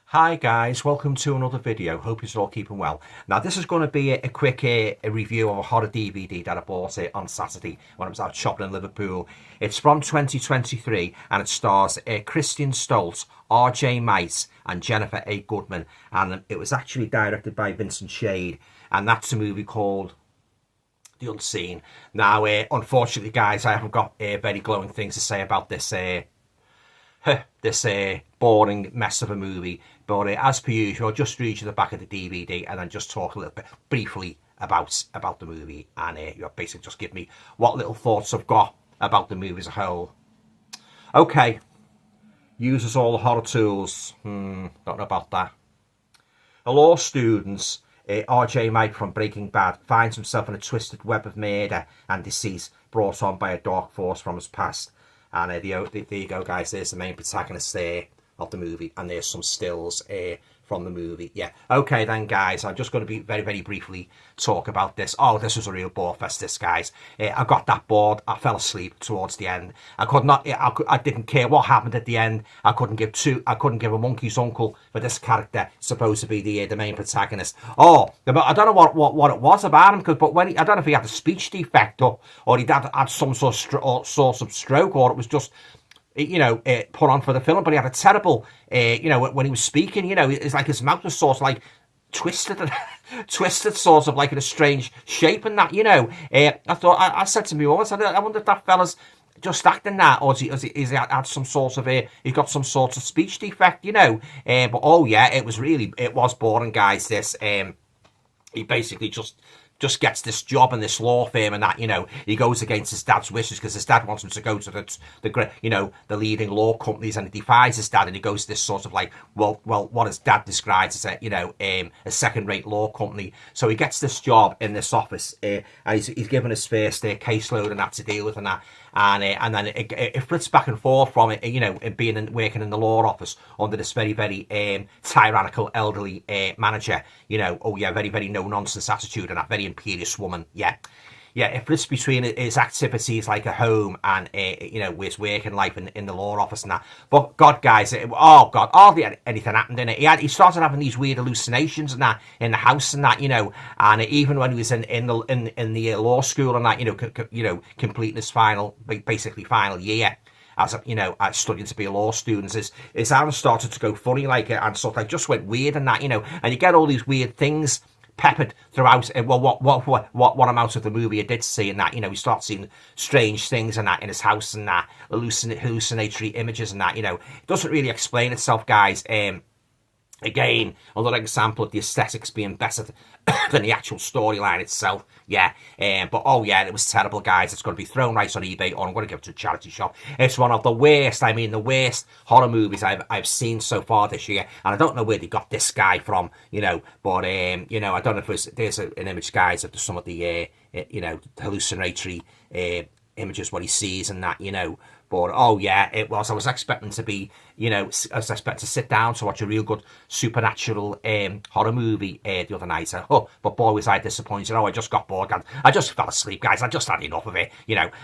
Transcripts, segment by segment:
Hi guys, welcome to another video. Hope you're all keeping well. Now this is going to be a quick a review of a horror DVD that I bought on Saturday when I was out shopping in Liverpool. It's from 2023 and it stars Christian Stoltz, RJ Mice and Jennifer A. Goodman, and it was actually directed by Vincent Shade, and that's a movie called The Unseen. Now unfortunately guys, I haven't got very glowing things to say about this boring mess of a movie, but as per usual, I'll just read you the back of the DVD and then just talk a little bit briefly about the movie, and you basically just give me what little thoughts I've got about the movie as a whole. Okay, uses all the horror tools. Don't know about that. A law student, RJ Mike from Breaking Bad, finds himself in a twisted web of murder and deceit brought on by a dark force from his past. And there you go, guys. There's the main protagonist there of the movie, and there's some stills from the movie. Yeah. Okay, then, guys. I'm just going to be very, very briefly talk about this. Oh, this was a real bore fest, this, guys. I got that bored. I fell asleep towards the end. I didn't care what happened at the end. I couldn't give a monkey's uncle for this character supposed to be the main protagonist. Oh, I don't know what it was about him, but I don't know if he had a speech defect or he had some sort of stroke, or it was just put on for the film. But he had a terrible, when he was speaking, it's like his mouth was sort of like twisted and twisted sort of like in a strange shape and that, I said to me once, I wonder if that fella's just acting that, or is he had some sort of he's got some sort of speech defect, but oh yeah, it was boring, guys. This he basically just gets this job in this law firm, and that he goes against his dad's wishes because his dad wants him to go to the leading law companies, and he defies his dad, and he goes to this sort of like what his dad describes as a second-rate law company. So he gets this job in this office, and he's given his first caseload and that to deal with, and that. And then it flips back and forth from it, working in the law office under this very, very tyrannical elderly manager, very, very no-nonsense attitude, and that very imperious woman, it flips between his activities like at home and his working life in the law office and that. But God, guys, hardly anything happened in it. He started having these weird hallucinations and that in the house and that, and even when he was in the law school and that, completing his final year as studying to be a law student, his hands started to go funny and sort of like just went weird and that, and you get all these weird things peppered throughout. Well, what I'm out of the movie I did see, and that we start seeing strange things and that in his house and that hallucinatory images and that. It doesn't really explain itself, guys. Again, another example of the aesthetics being better than the actual storyline itself. But oh yeah, it was terrible, guys. It's going to be thrown right on eBay, or I'm going to give it to a charity shop. It's one of the worst, the worst horror movies I've seen so far this year, and I don't know where they got this guy from, but I don't know if there's an image, guys, of some of the hallucinatory images what he sees and that, But oh yeah, it was. I was expecting to be, I was expecting to sit down to watch a real good supernatural horror movie the other night. But boy, was I disappointed. I just got bored. I just fell asleep, guys. I just had enough of it.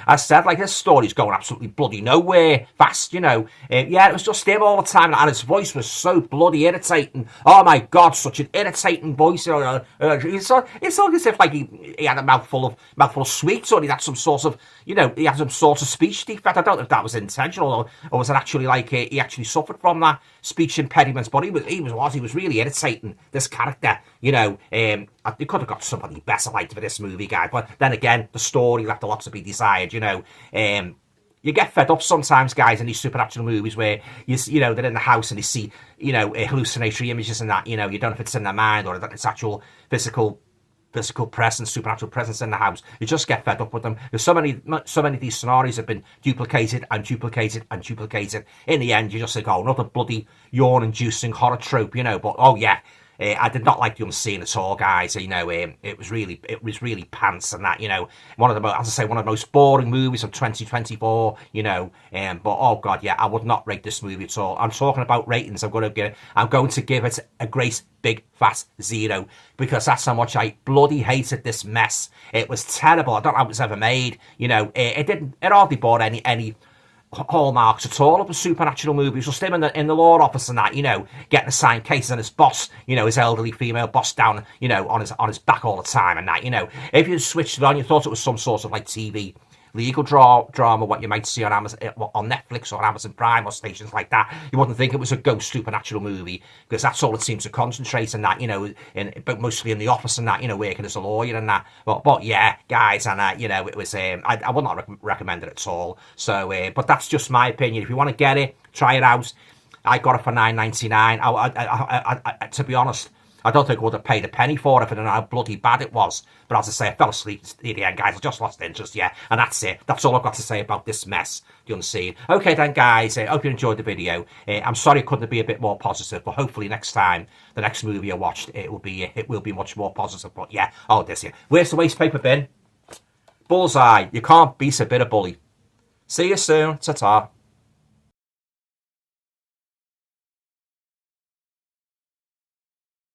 I said, this story's going absolutely bloody nowhere fast. It was just him all the time, and his voice was so bloody irritating. Oh my God, such an irritating voice. It's like as if he had a mouthful of sweets, or he had some sort of, he had some sort of speech defect. I don't know if that was intentional, or was it actually he actually suffered from that speech impediment. But he was really irritating, this character. They could have got somebody better for this movie, guy. But then again, the story left a lot to be desired. You get fed up sometimes, guys, in these supernatural movies where they're in the house and they see hallucinatory images and that. You don't know if it's in their mind or that it's actual physical presence, supernatural presence in the house. You just get fed up with them. There's so many of these scenarios have been duplicated and duplicated and duplicated. In the end, you just think, oh, another bloody yawn-inducing horror trope, But oh yeah, I did not like The Unseen at all, guys. It was really pants and that. One of the most boring movies of 2024. But oh God, yeah, I would not rate this movie at all. I'm talking about ratings. I'm going to give it a great big fat 0, because that's how much I bloody hated this mess. It was terrible. I don't know how it was ever made. It hardly brought any hallmarks at all of a supernatural movie. It was just him in the law office and that, getting assigned cases, and his boss, his elderly female boss down, on his back all the time and that, If you switched it on, you thought it was some sort of like TV legal drama, what you might see on Amazon, on Netflix or Amazon Prime or stations like that. You wouldn't think it was a ghost supernatural movie, because that's all it seems to concentrate on, that, but mostly in the office and that, working as a lawyer and that. But yeah, guys, and it was, I would not recommend it at all. So, but that's just my opinion. If you want to get it, try it out. I got it for $9.99. To be honest, I don't think I would have paid a penny for it for how bloody bad it was. But as I say, I fell asleep at the end, guys. I just lost interest, yeah. And that's it. That's all I've got to say about this mess. Do you understand? Okay then, guys. I hope you enjoyed the video. I'm sorry I couldn't be a bit more positive, but hopefully next time, the next movie I watched, it will be much more positive. But yeah, this here. Where's the waste paper bin? Bullseye. You can't beat a bit of bully. See you soon. Ta-ta.